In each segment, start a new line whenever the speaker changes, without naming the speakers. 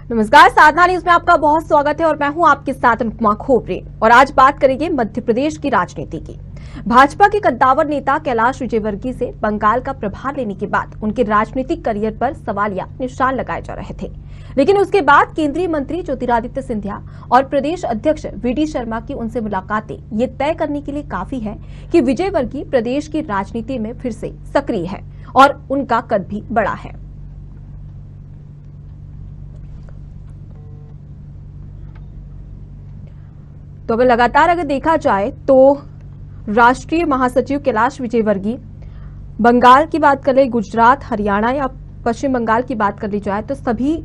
नमस्कार, साधना न्यूज में आपका बहुत स्वागत है और मैं हूं आपके साथ अनुपमा खोपरे। और आज बात करेंगे मध्य प्रदेश की राजनीति की। भाजपा के कद्दावर नेता कैलाश विजयवर्गीय से बंगाल का प्रभार लेने के बाद उनके राजनीतिक करियर पर सवालिया निशान लगाए जा रहे थे, लेकिन उसके बाद केंद्रीय मंत्री ज्योतिरादित्य सिंधिया और प्रदेश अध्यक्ष वी.डी. शर्मा की उनसे मुलाकातें ये तय करने के लिए काफी है कि विजयवर्गीय प्रदेश की राजनीति में फिर से सक्रिय है और उनका कद भी बड़ा है। तो अगर लगातार देखा जाए तो राष्ट्रीय महासचिव कैलाश विजयवर्गीय बंगाल की बात कर ले, गुजरात, हरियाणा या पश्चिम बंगाल की बात कर ली जाए तो सभी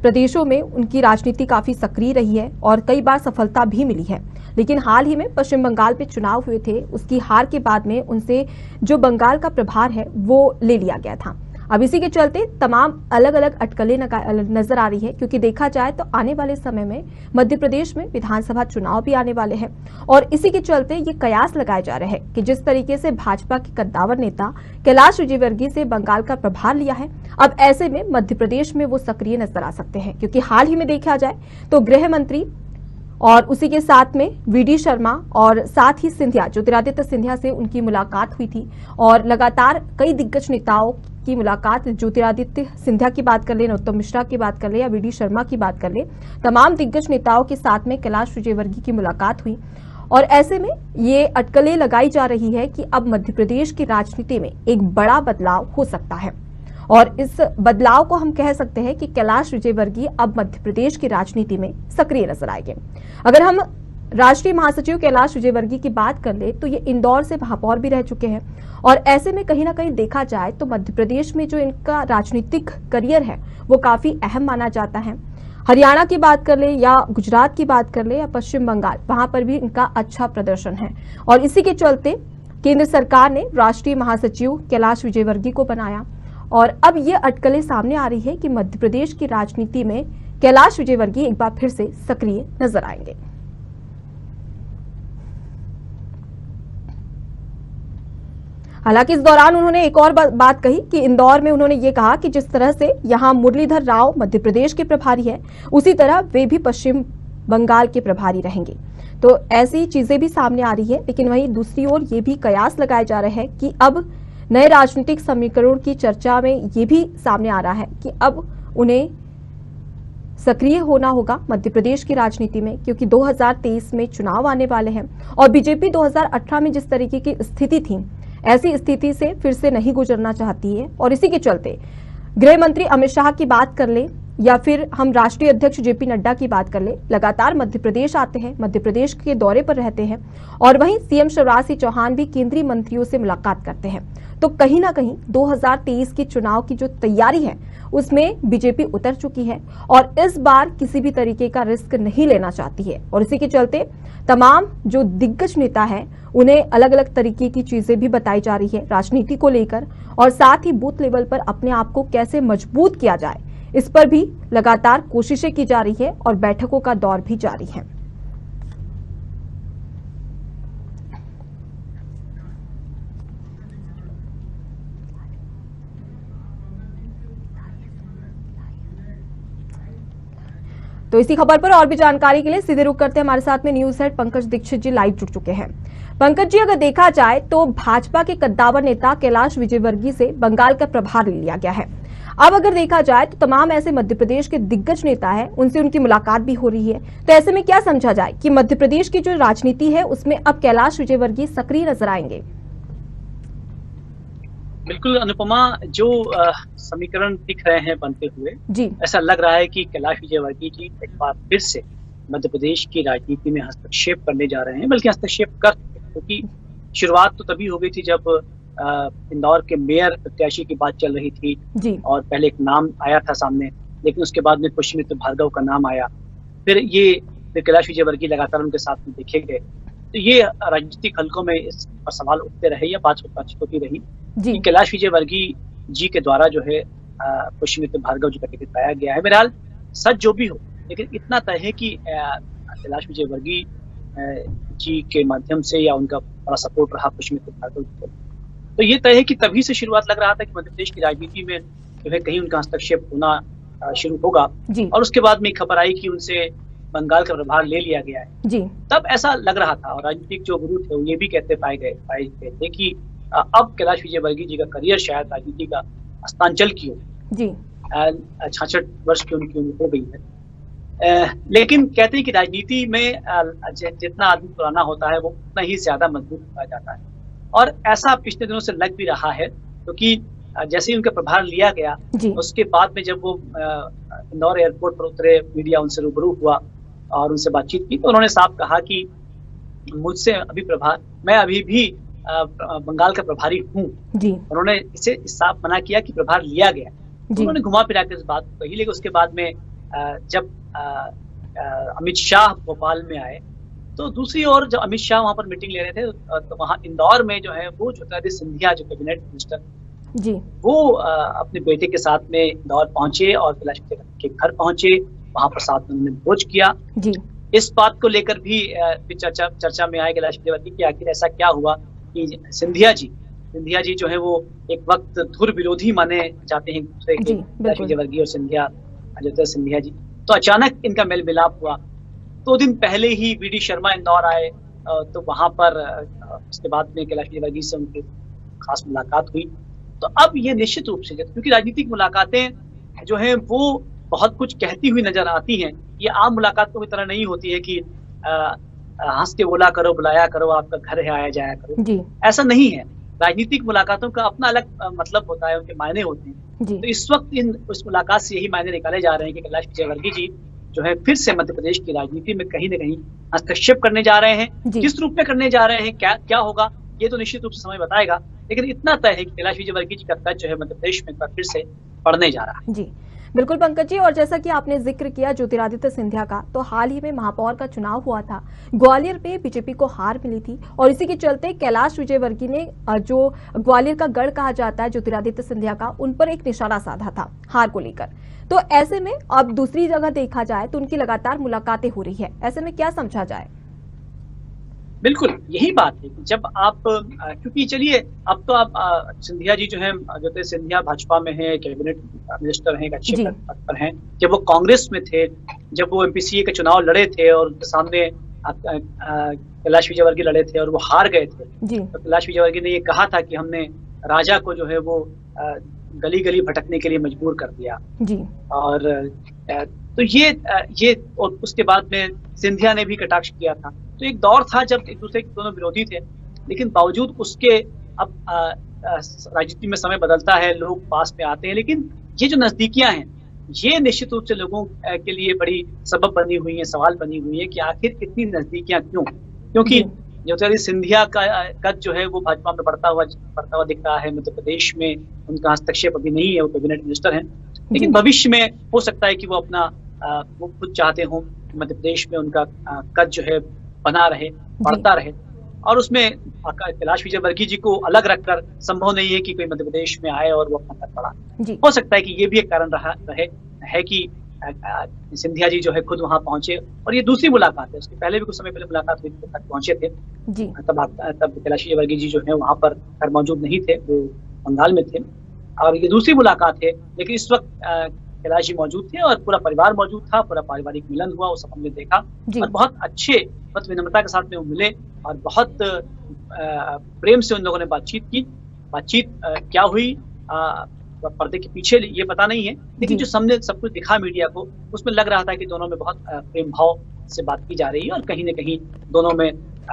प्रदेशों में उनकी राजनीति काफी सक्रिय रही है और कई बार सफलता भी मिली है। लेकिन हाल ही में पश्चिम बंगाल में चुनाव हुए थे, उसकी हार के बाद में उनसे जो बंगाल का प्रभार है वो ले लिया गया था। अब इसी के चलते तमाम अलग अलग अटकलें नजर आ रही है, क्योंकि देखा जाए तो आने वाले समय में मध्य प्रदेश में विधानसभा चुनाव भी आने वाले हैं और इसी के चलते ये कयास लगाए जा रहे हैं कि जिस तरीके से भाजपा के कद्दावर नेता कैलाश विजयवर्गीय से बंगाल का प्रभार लिया है, अब ऐसे में मध्य प्रदेश में वो सक्रिय नजर आ सकते हैं। क्योंकि हाल ही में देखा जाए तो गृह मंत्री और उसी के साथ में वी.डी. शर्मा और साथ ही सिंधिया, ज्योतिरादित्य सिंधिया से उनकी मुलाकात हुई थी और लगातार कई दिग्गज नेताओं की मुलाकात, ज्योतिरादित्य सिंधिया की बात कर ले, नरोत्तम मिश्रा की बात कर ले या वी.डी. शर्मा की बात कर ले, तमाम दिग्गज नेताओं के साथ में कैलाश विजयवर्गीय की मुलाकात हुई। और ऐसे में ये अटकलें लगाई जा रही है कि अब मध्य प्रदेश की राजनीति में एक बड़ा बदलाव हो सकता है और इस बदलाव को हम कह सकते हैं कि कैलाश विजयवर्गीय अब मध्य प्रदेश की राजनीति में सक्रिय नजर आएंगे। अगर हम राष्ट्रीय महासचिव कैलाश विजयवर्गीय की बात कर ले तो ये इंदौर से महापौर भी रह चुके हैं और ऐसे में कहीं ना कहीं देखा जाए तो मध्य प्रदेश में जो इनका राजनीतिक करियर है वो काफी अहम माना जाता है। हरियाणा की बात कर ले या गुजरात की बात कर ले या पश्चिम बंगाल, वहां पर भी इनका अच्छा प्रदर्शन है और इसी के चलते केंद्र सरकार ने राष्ट्रीय महासचिव कैलाश विजयवर्गीय को बनाया और अब ये अटकलें सामने आ रही है कि मध्य प्रदेश की राजनीति में कैलाश विजयवर्गीय एक बार फिर से सक्रिय नजर आएंगे। हालांकि इस दौरान उन्होंने एक और बात कही कि इंदौर में उन्होंने ये कहा कि जिस तरह से यहां मुरलीधर राव मध्य प्रदेश के प्रभारी है, उसी तरह वे भी पश्चिम बंगाल के प्रभारी रहेंगे। तो ऐसी चीजें भी सामने आ रही है, लेकिन वहीं दूसरी ओर ये भी कयास लगाए जा रहे हैं कि अब नए राजनीतिक समीकरण की चर्चा में ये भी सामने आ रहा है कि अब उन्हें सक्रिय होना होगा मध्य प्रदेश की राजनीति में, क्योंकि 2023 में चुनाव आने वाले हैं और बीजेपी 2018 में जिस तरीके की स्थिति थी, ऐसी स्थिति से फिर से नहीं गुजरना चाहती है। और इसी के चलते गृह मंत्री अमित शाह की बात कर ले या फिर हम राष्ट्रीय अध्यक्ष जेपी नड्डा की बात कर ले, लगातार मध्य प्रदेश आते हैं, मध्य प्रदेश के दौरे पर रहते हैं और वहीं सीएम शिवराज सिंह चौहान भी केंद्रीय मंत्रियों से मुलाकात करते हैं। तो कहीं ना कहीं 2023 की चुनाव की जो तैयारी है उसमें बीजेपी उतर चुकी है और इस बार किसी भी तरीके का रिस्क नहीं लेना चाहती है और इसी के चलते तमाम जो दिग्गज नेता हैं उन्हें अलग अलग तरीके की चीजें भी बताई जा रही है राजनीति को लेकर और साथ ही बूथ लेवल पर अपने आप को कैसे मजबूत किया जाए, इस पर भी लगातार कोशिशें की जा रही है और बैठकों का दौर भी जारी है। तो इसी खबर पर और भी जानकारी के लिए सीधे रुक करते हैं, हमारे साथ में न्यूज हेड पंकज दीक्षित जी लाइव जुड़ चुके हैं। पंकज जी, अगर देखा जाए तो भाजपा के कद्दावर नेता कैलाश विजयवर्गीय से बंगाल का प्रभार ले लिया गया है। अब अगर देखा जाए तो तमाम ऐसे मध्य प्रदेश के दिग्गज नेता हैं, उनसे उनकी मुलाकात भी हो रही है। तो ऐसे में क्या समझा जाए कि मध्य प्रदेश की जो राजनीति है उसमें अब कैलाश विजयवर्गीय सक्रिय नजर आएंगे?
बिल्कुल अनुपमा, जो समीकरण दिख रहे हैं बनते हुए
जी,
ऐसा लग रहा है कि कैलाश विजयवर्गीय जी एक बार फिर से मध्य प्रदेश की राजनीति में हस्तक्षेप करने जा रहे हैं, बल्कि हस्तक्षेप कर, क्योंकि शुरुआत तो तभी हो गई थी जब इंदौर के मेयर प्रत्याशी की बात चल रही थी
जी।
और पहले एक नाम आया था सामने, लेकिन उसके बाद में पुष्पमित्र भार्गव का नाम आया, फिर कैलाश विजयवर्गीय लगातार उनके साथ में देखे गए। तो ये राजनीतिक हलकों में इस पर सवाल उठते रहे या बातचीत होती रही कि कैलाश विजयवर्गीय जी के द्वारा जो है पुष्पमित्र भार्गव जी का टिकट पाया गया है। बहरहाल सच जो भी हो, लेकिन इतना तय है कि कैलाश विजयवर्गीय जी के माध्यम से या उनका बड़ा सपोर्ट रहा पुष्पमित्र भार्गव जी को, तो ये तय है कि तभी से शुरुआत लग रहा था कि मध्य प्रदेश की राजनीति में जो है कहीं उनका हस्तक्षेप होना शुरू होगा
जी
और उसके बाद में खबर आई कि उनसे बंगाल का प्रभार ले लिया गया है,
जी
तब ऐसा लग रहा था और राजनीतिक जो गुरु थे वो ये भी पाए गए थे कि अब कैलाश विजयवर्गीय जी का करियर शायद राजनीति का अस्तांचल की हो।
जी
66 वर्ष की उनकी उम्र हो गई है। लेकिन कहते हैं कि राजनीति में जितना आदमी पुराना होता है वो उतना ही ज्यादा मजबूत होता जाता है और ऐसा पिछले दिनों से लग भी रहा है क्योंकि जैसे ही उनका प्रभार लिया गया
जी
उसके बाद में जब वो इंदौर एयरपोर्ट पर उतरे, मीडिया उनसे रूबरू हुआ और उनसे बातचीत की तो उन्होंने साफ कहा कि मुझसे मैं अभी भी बंगाल का प्रभारी हूँ।
जी
उन्होंने इसे साफ मना किया कि प्रभार लिया गया।
जी
उन्होंने घुमा फिरा के इस बात को कही, लेकिन उसके बाद में जब अमित शाह भोपाल में आए तो दूसरी ओर जब अमित शाह वहां पर मीटिंग ले रहे थे तो वहां इंदौर में जो है वो ज्योतिरादित्य सिंधिया जो कैबिनेट मिनिस्टर
जी
वो अपने बेटे के साथ में इंदौर पहुंचे और कैलाश विजयवर्गीय के घर पहुंचे, वहां पर साथ में उन्होंने भोज किया।
जी
इस बात को लेकर भी चर्चा में आए कैलाश विजयवर्गीय की आखिर ऐसा क्या हुआ कि सिंधिया जी जो है वो एक वक्त धुर विरोधी माने जाते हैं दूसरे के, कैलाश विजयवर्गीय और ज्योतिरादित्य सिंधिया जी। तो अचानक इनका मेल मिलाप हुआ। 2 दिन पहले ही वीडी शर्मा इंदौर आए तो वहां पर उसके बाद में कैलाश विजयवर्गीय से उनकी खास मुलाकात हुई। तो अब ये निश्चित रूप से क्योंकि राजनीतिक मुलाकातें जो हैं वो बहुत कुछ कहती हुई नजर आती हैं। ये आम मुलाकातों की तरह नहीं होती है कि हंस के बोला करो, बुलाया करो, आपका घर है आया जाया करो
जी
ऐसा नहीं है। राजनीतिक मुलाकातों का अपना अलग मतलब होता है, उनके मायने होते हैं।
जी
तो इस वक्त उस मुलाकात से यही मायने निकाले जा रहे हैं कि कैलाश विजयवर्गीय जी जो है फिर से मध्य प्रदेश की राजनीति में कहीं न कहीं हस्तक्षेप करने जा रहे हैं। किस रूप में करने जा रहे हैं, क्या होगा, ये तो निश्चित रूप से समय बताएगा। लेकिन इतना तय है कि कैलाश विजयवर्गीय जी का कद जो है मध्य प्रदेश में फिर से बढ़ने जा रहा है।
जी बिल्कुल पंकज जी, और जैसा कि आपने जिक्र किया ज्योतिरादित्य सिंधिया का, तो हाल ही में महापौर का चुनाव हुआ था, ग्वालियर में बीजेपी को हार मिली थी और इसी के चलते कैलाश विजयवर्गीय ने जो ग्वालियर का गढ़ कहा जाता है ज्योतिरादित्य सिंधिया का, उन पर एक निशाना साधा था हार को लेकर। तो ऐसे में अब दूसरी जगह देखा जाए तो उनकी लगातार मुलाकातें हो रही है, ऐसे में क्या समझा जाए?
बिल्कुल यही बात है कि जब आप क्योंकि चलिए अब तो आप सिंधिया जी जो है ज्योतिरादित्य सिंधिया भाजपा में है, कैबिनेट मिनिस्टर हैं, अच्छे पद पर हैं। जब वो कांग्रेस में थे, जब वो एमपीसीए के चुनाव लड़े थे और उनके सामने कैलाश विजयवर्गीय लड़े थे और वो हार गए थे, तो कैलाश विजयवर्गीय ने ये कहा था कि हमने राजा को जो है वो गली गली भटकने के लिए मजबूर कर दिया जी। और तो ये और उसके बाद में सिंधिया ने भी कटाक्ष किया था। तो एक दौर था जब एक दूसरे के दोनों विरोधी थे, लेकिन बावजूद उसके अब राजनीति में समय बदलता है, लोग पास में आते हैं, लेकिन ये जो नजदीकियां हैं ये निश्चित रूप से लोगों के लिए बड़ी सबब बनी हुई है, सवाल बनी हुई है कि आखिर इतनी नजदीकियां क्यों? क्योंकि ज्योतिरादित्य सिंधिया का कद जो है वो भाजपा में बढ़ता हुआ दिख रहा है। मध्य प्रदेश में उनका हस्तक्षेप अभी नहीं है, वो कैबिनेट मिनिस्टर हैं, लेकिन भविष्य में हो सकता है कि वो अपना वो खुद चाहते हो मध्य प्रदेश में उनका कद जो है बना रहे, बढ़ता रहे। और उसमें कैलाश विजयवर्गीय जी को अलग रखकर संभव नहीं है कि कोई मध्य प्रदेश में आए और वो अपना कद बढ़ा। हो सकता है कि ये भी एक कारण है कि सिंधिया जी जो है खुद वहां पहुंचे। और ये दूसरी मुलाकात है, उसके पहले भी कुछ समय पहले मुलाकात हुई, तक पहुंचे थे जी। तब कैलाश विजयवर्गीय जी जो है वहां पर घर मौजूद नहीं थे, वो बंगाल में थे। और ये दूसरी मुलाकात है, लेकिन इस वक्त कैलाश जी मौजूद थे और पूरा परिवार मौजूद था, पूरा पारिवारिक मिलन हुआ, उस हमने देखा और बहुत अच्छे विनम्रता के साथ में वो मिले और बहुत प्रेम से उन लोगों ने बातचीत क्या हुई पर्दे के पीछे ये पता नहीं है, लेकिन जो सामने सब कुछ दिखा मीडिया को, उसमें लग रहा था कि दोनों में बहुत प्रेम भाव से बात की जा रही है और कहीं न कहीं दोनों में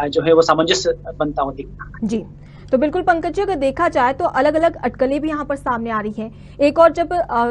जो है वो सामंजस्य बनता हुआ दिख रहा है। जी
तो बिल्कुल पंकज जी, अगर देखा जाए तो अलग अलग अटकलें भी यहाँ पर सामने आ रही हैं। एक और जब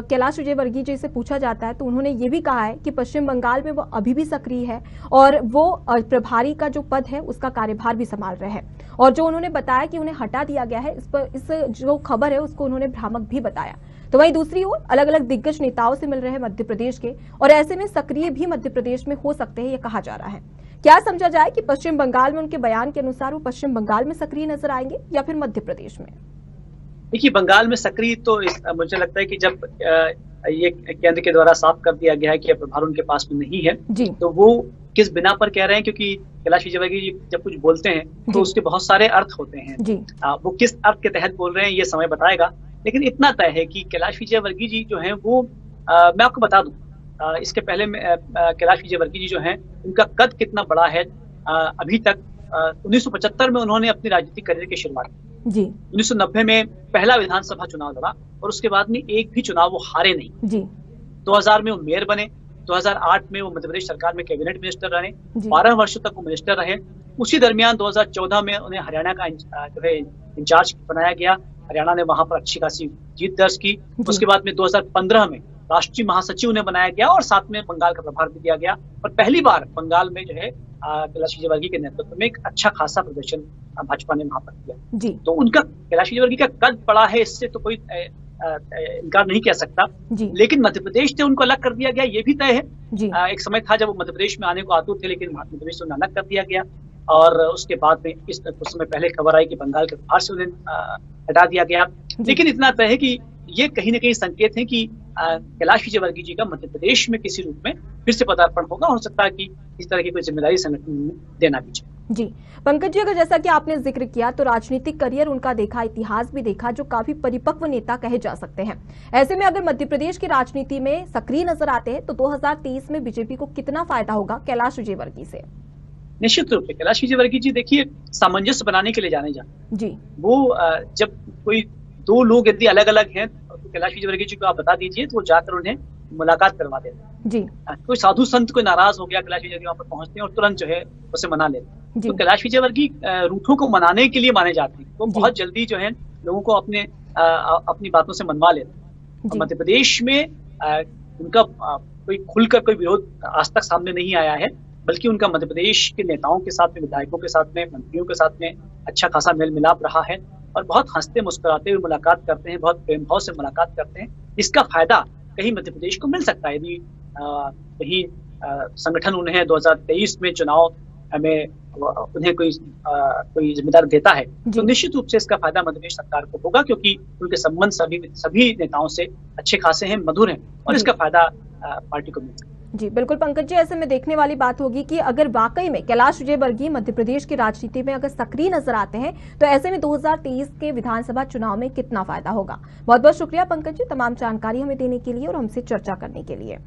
कैलाश विजयवर्गीय जी से पूछा जाता है तो उन्होंने ये भी कहा है कि पश्चिम बंगाल में वो अभी भी सक्रिय है और वो प्रभारी का जो पद है उसका कार्यभार भी संभाल रहे हैं। और जो उन्होंने बताया कि उन्हें हटा दिया गया है, इस जो खबर है उसको उन्होंने भ्रामक भी बताया। तो वहीं दूसरी ओर अलग अलग दिग्गज नेताओं से मिल रहे हैं मध्य प्रदेश के, और ऐसे में सक्रिय भी मध्य प्रदेश में हो सकते हैं, ये कहा जा रहा है। क्या समझा जाए कि पश्चिम बंगाल में उनके बयान के अनुसार वो पश्चिम बंगाल में सक्रिय नजर आएंगे या फिर मध्य प्रदेश में?
देखिए, बंगाल में सक्रिय तो मुझे लगता है कि जब ये केंद्र के द्वारा साफ कर दिया गया है कि प्रभार उनके पास में नहीं है, तो वो किस बिना पर कह रहे हैं, क्योंकि कैलाश विजयवर्गीय जी जब कुछ बोलते हैं तो उसके बहुत सारे अर्थ होते हैं। वो किस अर्थ के तहत बोल रहे हैं ये समय बताएगा, लेकिन इतना तय है कि कैलाश विजयवर्गीय जी जो है वो मैं आपको बता दूं, इसके पहले में कैलाश विजयवर्गीय जी जो हैं, उनका कद कितना बड़ा है। अभी तक 1975 में उन्होंने अपनी राजनीतिक करियर की शुरुआत की।
जी
1990 में पहला विधानसभा चुनाव लड़ा और उसके बाद में एक भी चुनाव वो हारे नहीं।
जी
2000 में वो मेयर बने, 2008 में वो मध्य प्रदेश सरकार में कैबिनेट मिनिस्टर रहे,
जी
12 वर्षों तक वो मिनिस्टर रहे। उसी दरमियान 2014 में उन्हें हरियाणा का जो है इंचार्ज बनाया गया। हरियाणा ने वहां पर अच्छी खासी जीत दर्ज की।
जी।
उसके बाद में 2015 में राष्ट्रीय महासचिव उन्हें बनाया गया और साथ में बंगाल का प्रभार भी दिया गया। और पहली बार बंगाल में जो है कैलाश विजयवर्गीय के नेतृत्व में एक अच्छा खासा प्रदर्शन भाजपा ने वहां पर किया।
जी
तो उनका कैलाश विजयवर्गीय का कद बड़ा है, इससे तो कोई इनकार नहीं कह सकता।
जी
लेकिन मध्य प्रदेश से उनको अलग कर दिया गया, ये भी तय है।
जी
एक समय था जब वो मध्य प्रदेश में आने को आतुर थे, लेकिन मध्य प्रदेश से उन्हें अलग कर दिया गया। और उसके बाद में कुछ समय पहले खबर आई कि बंगाल के प्रभार से उन्हें हटा दिया गया। लेकिन इतना तय है कि ये कहीं ना कहीं संकेत है कि कैलाश विजयवर्गीय जी का मध्य प्रदेश में किसी रूप में फिर से पदार्पण होगा। हो सकता है कि इस तरह की कोई जिम्मेदारी संगठन में देना भी चाहिए।
जी पंकज जी, अगर जैसा कि आपने जिक्र किया तो राजनीतिक करियर उनका देखा, इतिहास भी देखा, जो काफी परिपक्व नेता कहे जा सकते हैं। ऐसे में अगर मध्य प्रदेश की राजनीति में सक्रिय नजर आते हैं तो 2023 में बीजेपी को कितना फायदा होगा कैलाश विजयवर्गीय से?
निश्चित रूप से कैलाश विजयवर्गीय जी देखिए सामंजस्य बनाने के लिए जाने जाते।
जी
वो जब कोई दो लोग यदि अलग अलग हैं तो कैलाश विजयवर्गीय जी को आप बता दीजिए तो वो जाकर उन्हें मुलाकात करवा देते हैं।
जी
कोई साधु संत कोई नाराज हो गया, कैलाश विजयवर्गीय वहां पर पहुंचते हैं और तुरंत जो है उसे मना लेते हैं।
जी
तो कैलाश विजयवर्गीय रूठों को मनाने के लिए माने जाते हैं। वो
जी।
बहुत जल्दी जो है लोगों को अपनी बातों से मनवा लेते हैं।
जी।
मध्य प्रदेश में उनका कोई खुलकर कोई विरोध आज तक सामने नहीं आया है, बल्कि उनका मध्य प्रदेश के नेताओं के साथ में, विधायकों के साथ में, मंत्रियों के साथ में अच्छा खासा मेल मिलाप रहा है और बहुत हंसते मुस्कुराते हुए मुलाकात करते हैं, बहुत प्रेम भाव से मुलाकात करते हैं। इसका फायदा कहीं मध्य प्रदेश को मिल सकता है यदि कहीं संगठन उन्हें 2023 में चुनाव में उन्हें कोई जिम्मेदार देता है तो निश्चित रूप से इसका फायदा मध्य प्रदेश सरकार को होगा, क्योंकि उनके संबंध सभी नेताओं से अच्छे खासे हैं, मधुर हैं और इसका फायदा पार्टी को मिल सकता है।
जी बिल्कुल पंकज जी, ऐसे में देखने वाली बात होगी कि अगर वाकई में कैलाश विजयवर्गीय मध्य प्रदेश की राजनीति में अगर सक्रिय नजर आते हैं तो ऐसे में 2023 के विधानसभा चुनाव में कितना फायदा होगा। बहुत बहुत शुक्रिया पंकज जी तमाम जानकारी हमें देने के लिए और हमसे चर्चा करने के लिए।